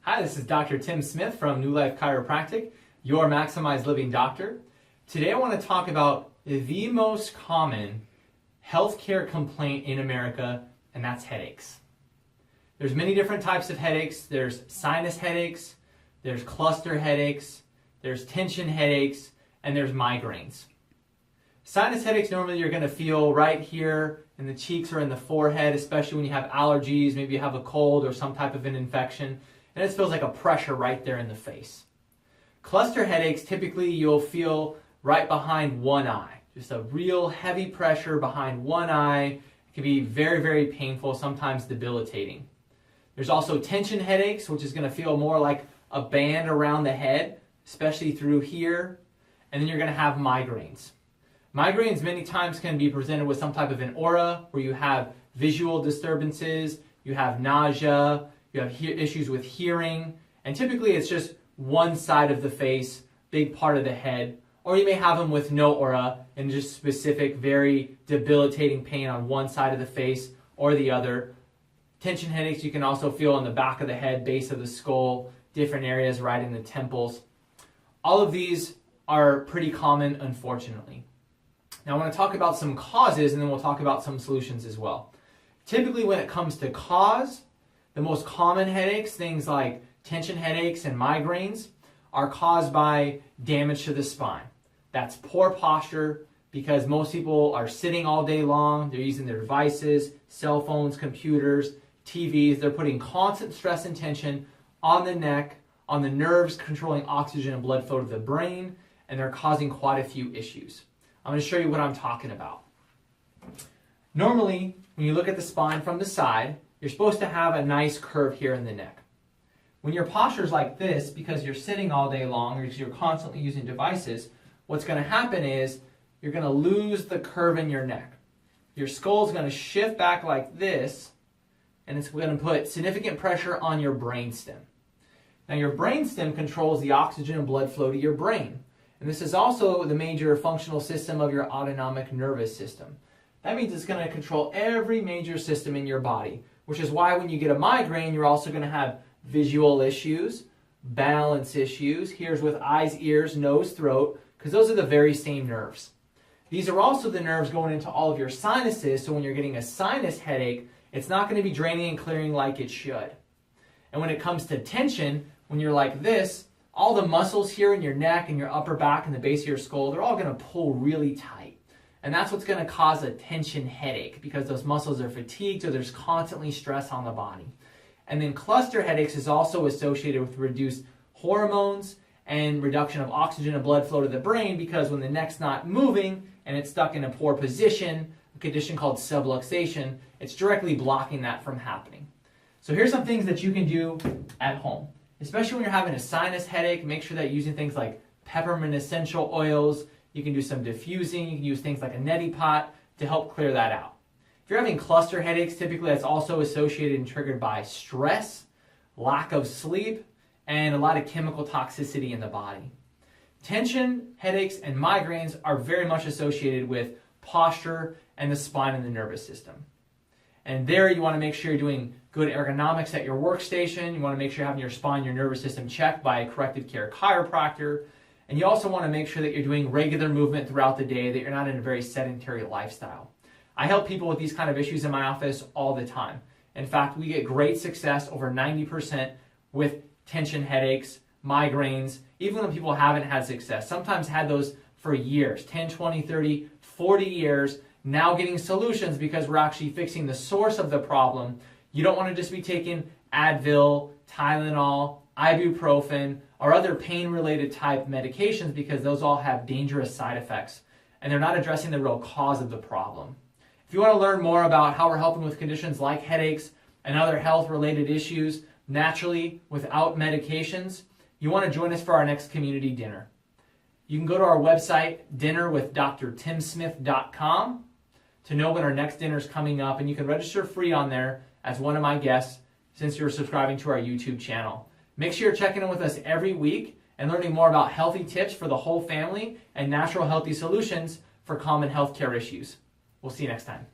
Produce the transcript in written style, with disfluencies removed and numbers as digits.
Hi, this is Dr. Tim Smith from New Life Chiropractic, your maximized living doctor. Today I want to talk about the most common healthcare complaint in America, and that's headaches. There's many different types of headaches. There's sinus headaches, there's cluster headaches, there's tension headaches, and there's migraines. Sinus headaches, normally you're going to feel right here in the cheeks or in the forehead, especially when you have allergies, maybe you have a cold or some type of an infection, and it feels like a pressure right there in the face. Cluster headaches, typically you'll feel right behind one eye, just a real heavy pressure behind one eye. It can be very, very painful, sometimes debilitating. There's also tension headaches, which is going to feel more like a band around the head, especially through here. And then you're going to have migraines. Migraines many times can be presented with some type of an aura where you have visual disturbances, you have nausea, you have issues with hearing, and typically it's just one side of the face, big part of the head, or you may have them with no aura and just specific, very debilitating pain on one side of the face or the other. Tension headaches you can also feel on the back of the head, base of the skull, different areas right in the temples. All of these are pretty common, unfortunately. Now I want to talk about some causes and then we'll talk about some solutions as well. Typically when it comes to cause, the most common headaches, things like tension headaches and migraines, are caused by damage to the spine. That's poor posture because most people are sitting all day long, they're using their devices, cell phones, computers, TVs, they're putting constant stress and tension on the neck, on the nerves controlling oxygen and blood flow to the brain, and they're causing quite a few issues. I'm going to show you what I'm talking about. Normally, when you look at the spine from the side, you're supposed to have a nice curve here in the neck. When your posture is like this, because you're sitting all day long or because you're constantly using devices, what's going to happen is you're going to lose the curve in your neck. Your skull is going to shift back like this, and it's going to put significant pressure on your brainstem. Now your brainstem controls the oxygen and blood flow to your brain. And this is also the major functional system of your autonomic nervous system. That means it's going to control every major system in your body, which is why when you get a migraine, you're also going to have visual issues, balance issues. Here's with eyes, ears, nose, throat, because those are the very same nerves. These are also the nerves going into all of your sinuses, so when you're getting a sinus headache, it's not going to be draining and clearing like it should. And when it comes to tension, when you're like this, all the muscles here in your neck and your upper back and the base of your skull, they're all going to pull really tight. And that's what's going to cause a tension headache because those muscles are fatigued or there's constantly stress on the body. And then cluster headaches is also associated with reduced hormones and reduction of oxygen and blood flow to the brain because when the neck's not moving and it's stuck in a poor position, a condition called subluxation, it's directly blocking that from happening. So here's some things that you can do at home. Especially when you're having a sinus headache, make sure that you're using things like peppermint essential oils. You can do some diffusing. You can use things like a neti pot to help clear that out. If you're having cluster headaches, typically that's also associated and triggered by stress, lack of sleep, and a lot of chemical toxicity in the body. Tension, headaches, and migraines are very much associated with posture and the spine and the nervous system. And there you want to make sure you're doing good ergonomics at your workstation. You want to make sure you're having your spine, your nervous system checked by a corrective care chiropractor. And you also want to make sure that you're doing regular movement throughout the day, that you're not in a very sedentary lifestyle. I help people with these kind of issues in my office all the time. In fact, we get great success, over 90%, with tension headaches, migraines, even when people haven't had success. Sometimes had those for years, 10, 20, 30, 40 years, now getting solutions because we're actually fixing the source of the problem. You don't want to just be taking Advil, Tylenol, ibuprofen, or other pain-related type medications because those all have dangerous side effects and they're not addressing the real cause of the problem. If you want to learn more about how we're helping with conditions like headaches and other health-related issues naturally without medications, you want to join us for our next community dinner. You can go to our website, dinnerwithdrtimsmith.com, to know when our next dinner is coming up, and you can register free on there as one of my guests since you're subscribing to our YouTube channel. Make sure you're checking in with us every week and learning more about healthy tips for the whole family and natural healthy solutions for common healthcare issues. We'll see you next time.